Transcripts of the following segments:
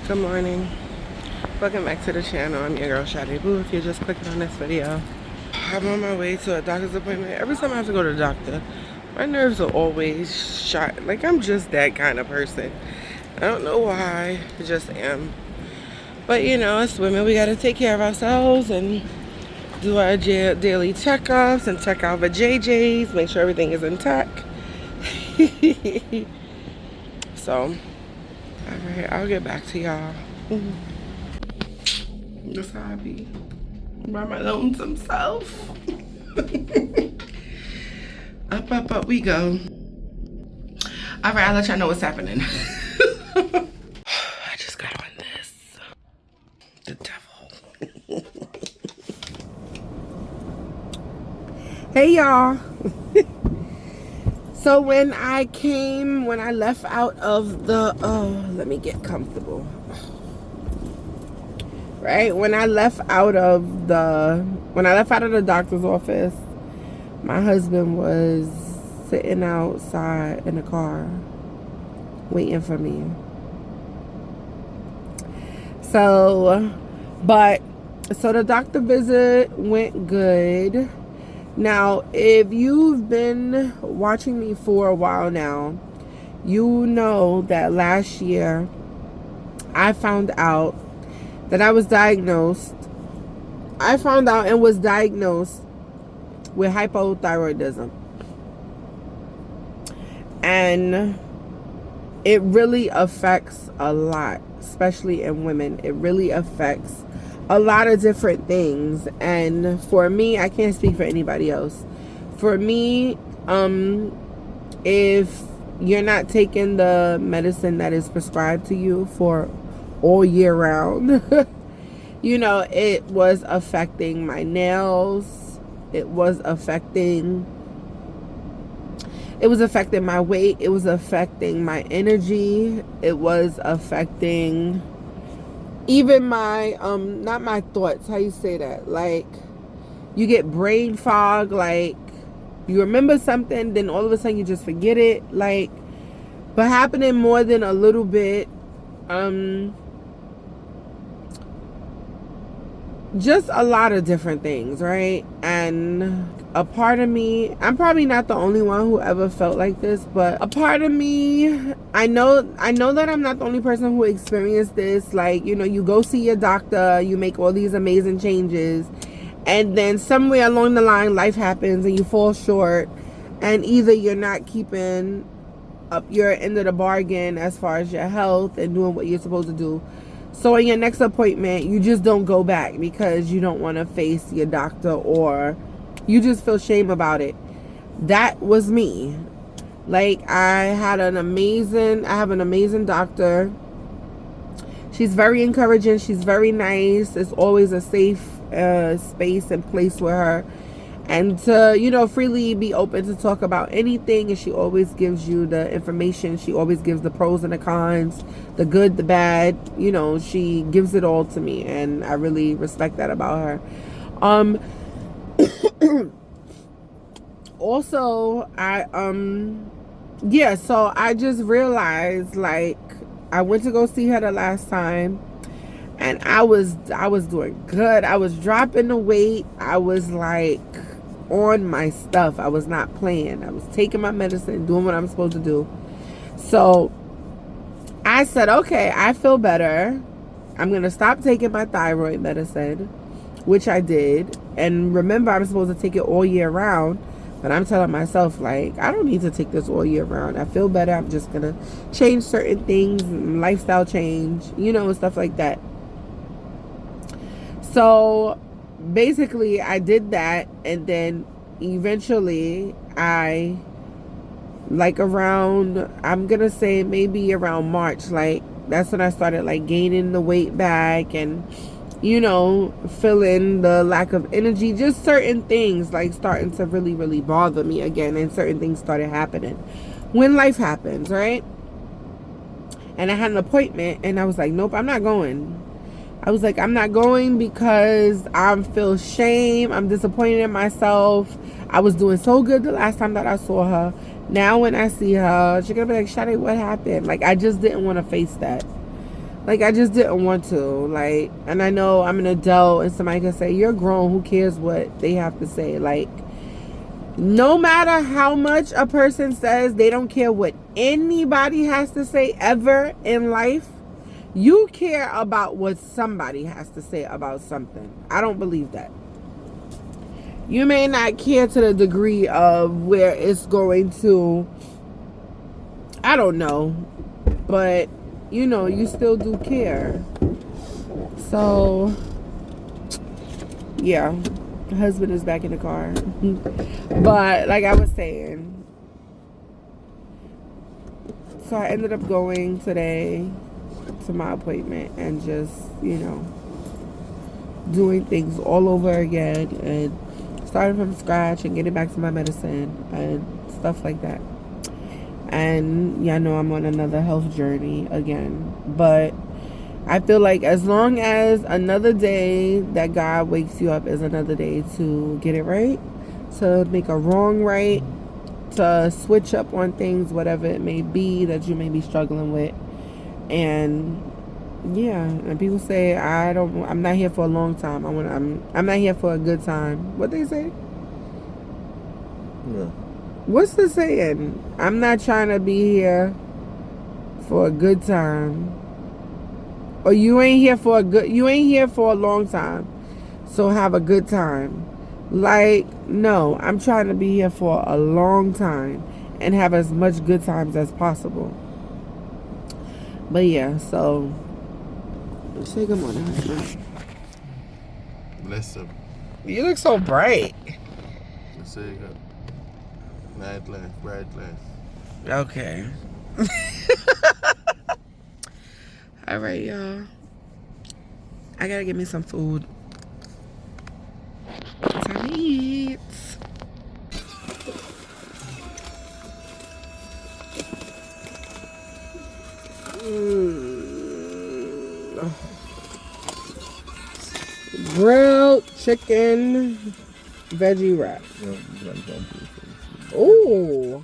Good morning. Welcome back to the channel. I'm your girl Shadi Boo. If you're just clicking on this video, I'm on my way to a doctor's appointment. Every time I have to go to the doctor, my nerves are always shot. Like, I'm just that kind of person. I don't know why. I just am. But you know, as women, we gotta take care of ourselves and do our daily checkups and check out the JJs, make sure everything is intact. So, alright, I'll get back to y'all. That's how I be. By my lonesome self. Up we go. Alright, I'll let y'all know what's happening. I just got on this. The devil. Hey y'all. So when I left out of the, let me get comfortable. Right? When I left out of the doctor's office, my husband was sitting outside in the car waiting for me. So the doctor visit went good. Now, if you've been watching me for a while now, you know that last year I found out that I was diagnosed. I found out and was diagnosed with hypothyroidism. And it really affects a lot, especially in women. It really affects a lot of different things. And for me, I can't speak for anybody else. For me, if you're not taking the medicine that is prescribed to you for all year round, you know, it was affecting my nails. It was affecting my weight. It was affecting my energy. It was affecting even my not my thoughts, how you say that, like you get brain fog, like you remember something, then all of a sudden you just forget it, like, but happening more than a little bit. Just a lot of different things, right? And a part of me, I'm probably not the only one who ever felt like this, but a part of me, I know that I'm not the only person who experienced this. Like, you know, you go see your doctor, you make all these amazing changes, and then somewhere along the line life happens and you fall short, and either you're not keeping up your end of the bargain as far as your health and doing what you're supposed to do. So in your next appointment, you just don't go back because you don't want to face your doctor, or you just feel shame about it. That was me. Like, I have an amazing doctor. She's very encouraging. She's very nice. It's always a safe space and place with her. And to, you know, freely be open to talk about anything. And she always gives you the information. She always gives the pros and the cons, the good, the bad. You know, she gives it all to me. And I really respect that about her. Also, so I just realized, like, I went to go see her the last time. And I was doing good. I was dropping the weight. I was like on my stuff. I was not playing. I was taking my medicine, doing what I'm supposed to do. So I said, okay, I feel better. I'm going to stop taking my thyroid medicine, which I did. And remember, I'm supposed to take it all year round. But I'm telling myself, like, I don't need to take this all year round. I feel better. I'm just going to change certain things, lifestyle change, you know, and stuff like that. So basically I did that, and then eventually I'm gonna say maybe around March, like that's when I started like gaining the weight back, and you know, feeling the lack of energy, just certain things like starting to really, really bother me again, and certain things started happening when life happens, right? And I had an appointment, and I was like, nope, I'm not going. I was like, I'm not going because I feel shame. I'm disappointed in myself. I was doing so good the last time that I saw her. Now when I see her, she's going to be like, Shadi, what happened? Like, I just didn't want to face that. Like, I just didn't want to. Like, and I know I'm an adult and somebody can say, you're grown, who cares what they have to say? Like, no matter how much a person says, they don't care what anybody has to say ever in life. You care about what somebody has to say about something. I don't believe that. You may not care to the degree of where it's going to, I don't know, but you know, you still do care. So, yeah, the husband is back in the car. But like I was saying, so I ended up going today to my appointment and just, you know, doing things all over again and starting from scratch and getting back to my medicine and stuff like that. And yeah, I know I'm on another health journey again, but I feel like as long as another day that God wakes you up is another day to get it right, to make a wrong right, to switch up on things, whatever it may be that you may be struggling with. And yeah, and people say I'm not here for a long time. I'm not here for a good time. What they say? Yeah. What's the saying? I'm not trying to be here for a good time. Or you ain't here for a long time. So have a good time. Like, no, I'm trying to be here for a long time and have as much good times as possible. But yeah, so say good morning, husband. Bless him. You look so bright. Let's say you got night life, bright life. Okay. All right, y'all. I gotta get me some food. Time to eat. Grilled chicken veggie wrap. Oh,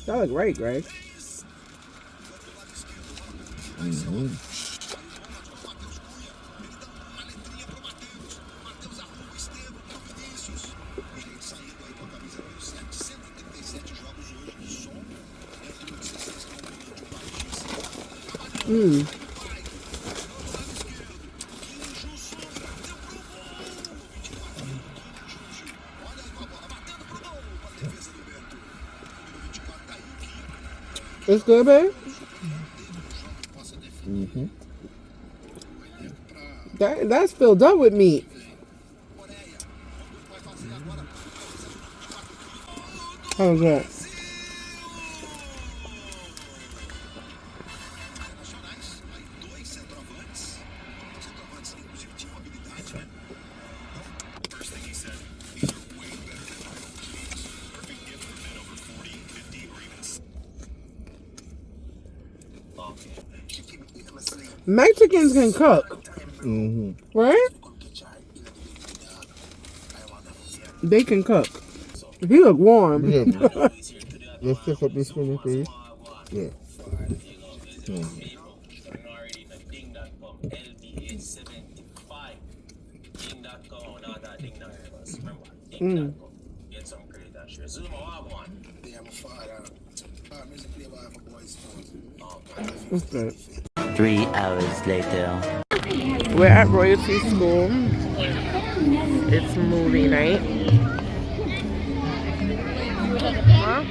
that look right, Greg. Mm-hmm. It's good, babe? Mm-hmm. That's filled up with meat. How's that? Mexicans can cook. Mm-hmm. Right? They can cook. He look warm. Yeah. Let's pick up this one, please. Yeah. Mm-hmm. That's good. 3 hours later. We're at Royalty School. It's movie night. Huh?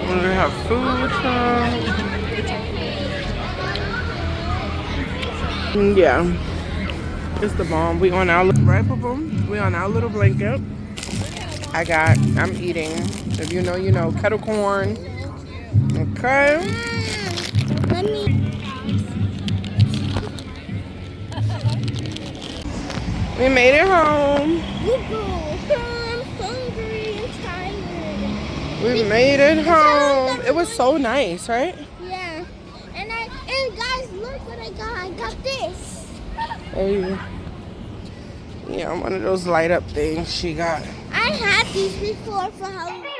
We have food truck. Yeah. It's the bomb. We on our right, boom. We on our little blanket. I'm eating. If you know, you know. Kettle corn. Okay. We made it home. I'm hungry and tired. We made it home. It was so nice, right? Yeah. And guys, look what I got. I got this. Hey. Yeah, one of those light up things she got. I had these before for Halloween.